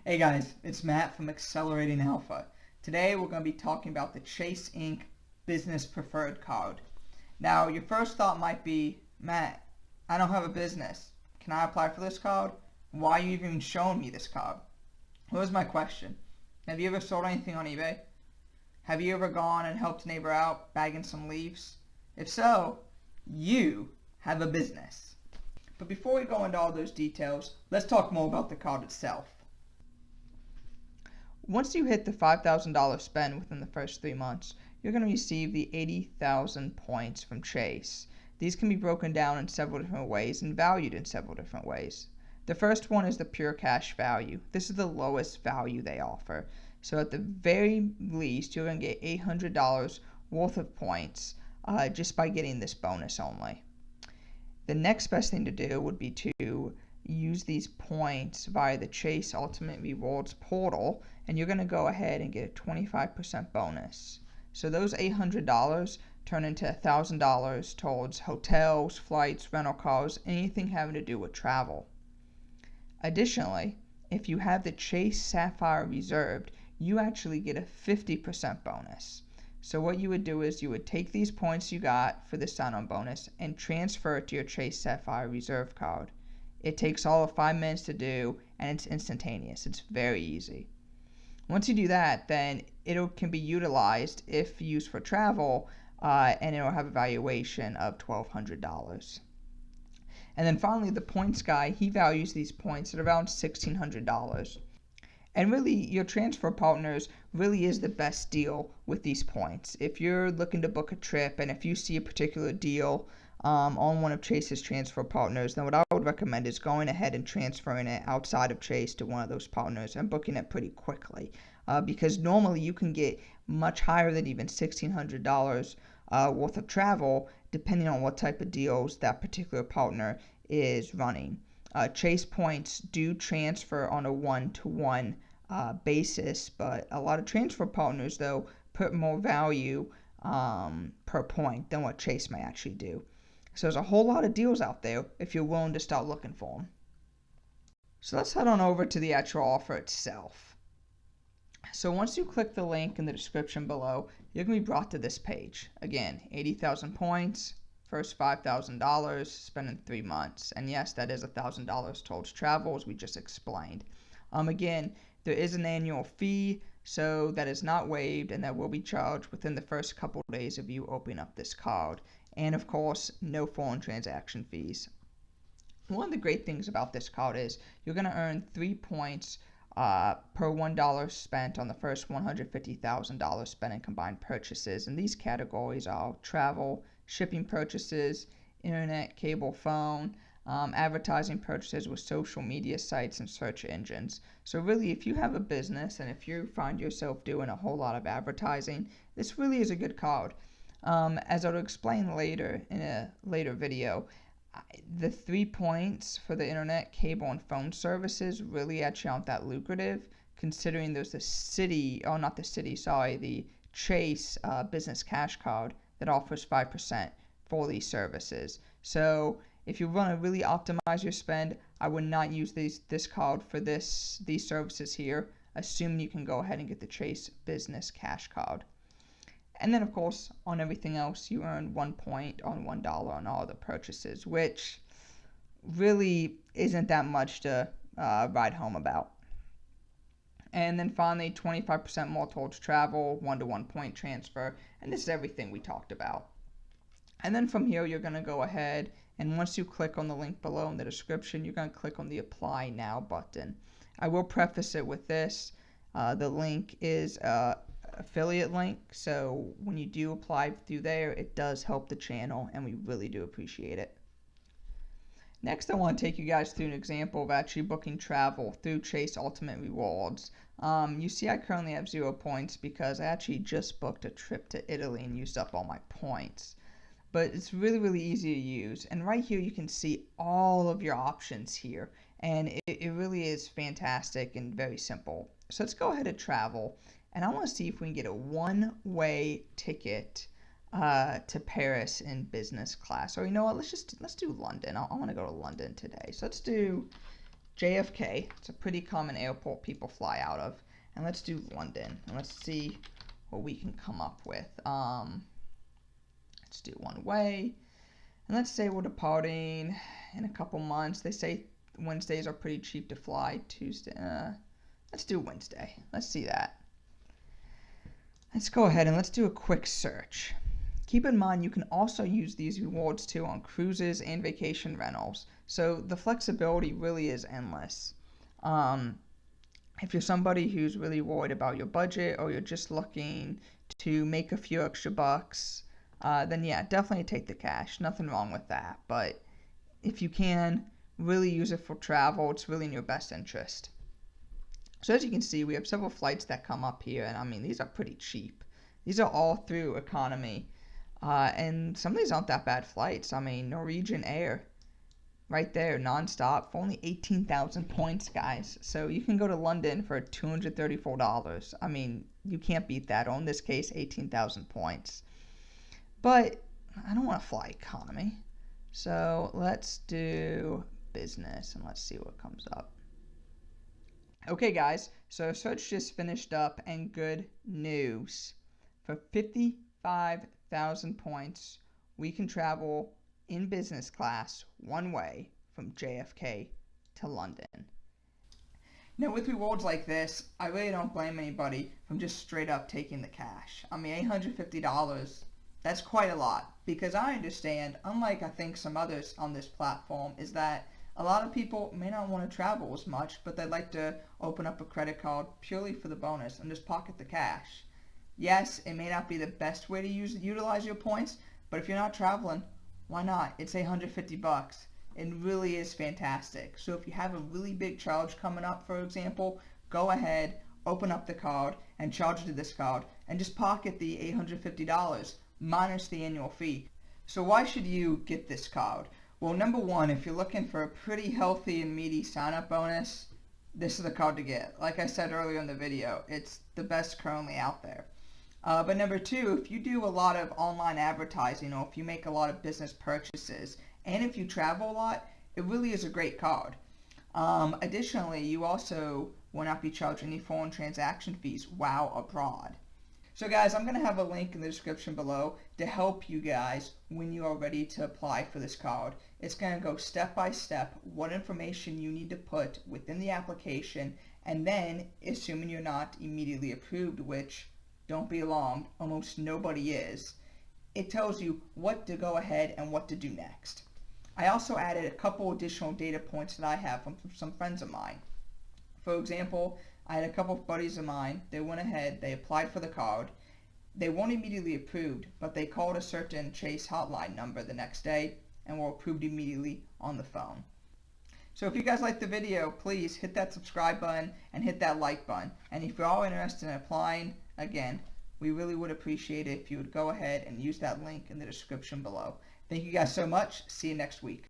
Hey guys, it's Matt from Accelerating Alpha. Today we're going to be talking about the Chase Inc. Business Preferred Card. Now your first thought might be, Matt, I don't have a business. Can I apply for this card? Why are you even showing me this card? Here's my question. Have you ever sold anything on eBay? Have you ever gone and helped a neighbor out bagging some leaves? If so, you have a business. But before we go into all those details, let's talk more about the card itself. Once you hit the $5,000 spend within the first 3 months, you're going to receive the 80,000 points from Chase. These can be broken down in several different ways and valued in several different ways. The first one is the pure cash value. This is the lowest value they offer. So at the very least, you're going to get $800 worth of points just by getting this bonus only. The next best thing to do would be to use these points via the Chase Ultimate Rewards portal, and you're going to go ahead and get a 25% bonus. So those $800 turn into $1,000 towards hotels, flights, rental cars, anything having to do with travel. Additionally, if you have the Chase Sapphire reserved, you actually get a 50% bonus. So what you would do is you would take these points you got for the sign-on bonus and transfer it to your Chase Sapphire reserve card. It takes all of 5 minutes to do, and it's instantaneous. It's very easy. Once you do that, then it can be utilized if used for travel, and it will have a valuation of $1,200. And then finally, the points guy, he values these points at around $1,600. And really, your transfer partners really is the best deal with these points. If you're looking to book a trip and if you see a particular deal on one of Chase's transfer partners, then what I would recommend is going ahead and transferring it outside of Chase to one of those partners and booking it pretty quickly. Because normally you can get much higher than even $1,600 worth of travel, depending on what type of deals that particular partner is running. Chase points do transfer on a one-to-one basis, but a lot of transfer partners, though, put more value per point than what Chase may actually do. So there's a whole lot of deals out there if you're willing to start looking for them. So let's head on over to the actual offer itself. So once you click the link in the description below, you're going to be brought to this page. Again, 80,000 points, first $5,000, spent in 3 months. And yes, that is $1,000 towards travel, as we just explained. Again, there is an annual fee, so that is not waived, and that will be charged within the first couple of days of you opening up this card. And of course, no foreign transaction fees. One of the great things about this card is you're going to earn 3 points per $1 spent on the first $150,000 spent in combined purchases. And these categories are travel, shipping purchases, internet, cable, phone, advertising purchases with social media sites and search engines. So really, if you have a business and if you find yourself doing a whole lot of advertising, this really is a good card. As I'll explain later in a later video, the 3 points for the internet, cable, and phone services really actually aren't that lucrative, considering there's the Chase Business Cash Card that offers 5% for these services. So if you want to really optimize your spend, I would not use this card for these services here, assuming you can go ahead and get the Chase Business Cash Card. And then, of course, on everything else, you earn 1 point on $1 on all the purchases, which really isn't that much to write home about. And then finally, 25% more towards travel, 1-to-1 point transfer, and this is everything we talked about. And then from here, you're going to go ahead, and once you click on the link below in the description, you're going to click on the Apply Now button. I will preface it with this. The link is affiliate link, so when you do apply through there, it does help the channel, and we really do appreciate it. Next, I want to take you guys through an example of actually booking travel through Chase Ultimate Rewards. You see I currently have 0 points because I actually just booked a trip to Italy and used up all my points. But it's really, really easy to use, and right here you can see all of your options here, and it really is fantastic and very simple. So let's go ahead and travel. And I want to see if we can get a one-way ticket to Paris in business class. Or you know what? Let's do London. I want to go to London today. So let's do JFK. It's a pretty common airport people fly out of. And let's do London. And let's see what we can come up with. Let's do one way. And let's say we're departing in a couple months. They say Wednesdays are pretty cheap to fly. Tuesday. Let's do Wednesday. Let's see that. Let's go ahead and let's do a quick search. Keep in mind you can also use these rewards too on cruises and vacation rentals. So the flexibility really is endless. If you're somebody who's really worried about your budget or you're just looking to make a few extra bucks, then yeah, definitely take the cash. Nothing wrong with that. But if you can really use it for travel, it's really in your best interest. So as you can see, we have several flights that come up here, and I mean, these are pretty cheap. These are all through economy, and some of these aren't that bad flights. I mean, Norwegian Air, right there, nonstop, for only 18,000 points, guys. So you can go to London for $234. I mean, you can't beat that, or in this case, 18,000 points. But I don't want to fly economy, so let's do business, and let's see what comes up. Okay guys, so search just finished up, and good news. For 55,000 points, we can travel in business class one way from JFK to London. Now with rewards like this, I really don't blame anybody from just straight up taking the cash. I mean, $850, that's quite a lot, because I understand, unlike I think some others on this platform, is that a lot of people may not want to travel as much, but they'd like to open up a credit card purely for the bonus and just pocket the cash. Yes, it may not be the best way to utilize your points, but if you're not traveling, why not? It's $850. It really is fantastic. So if you have a really big charge coming up, for example, go ahead, open up the card, and charge it to this card, and just pocket the $850 minus the annual fee. So why should you get this card? Well, number one, if you're looking for a pretty healthy and meaty sign-up bonus, this is the card to get. Like I said earlier in the video, it's the best currently out there. But number two, if you do a lot of online advertising, or if you make a lot of business purchases, and if you travel a lot, it really is a great card. Additionally, you also will not be charged any foreign transaction fees while abroad. So guys, I'm going to have a link in the description below to help you guys when you are ready to apply for this card. It's going to go step by step what information you need to put within the application, and then, assuming you're not immediately approved, which, don't be alarmed, almost nobody is, it tells you what to go ahead and what to do next. I also added a couple additional data points that I have from some friends of mine. For example, I had a couple of buddies of mine, they went ahead, they applied for the card, they weren't immediately approved, but they called a certain Chase hotline number the next day and were approved immediately on the phone. So if you guys liked the video, please hit that subscribe button and hit that like button. And if you're all interested in applying, again, we really would appreciate it if you would go ahead and use that link in the description below. Thank you guys so much. See you next week.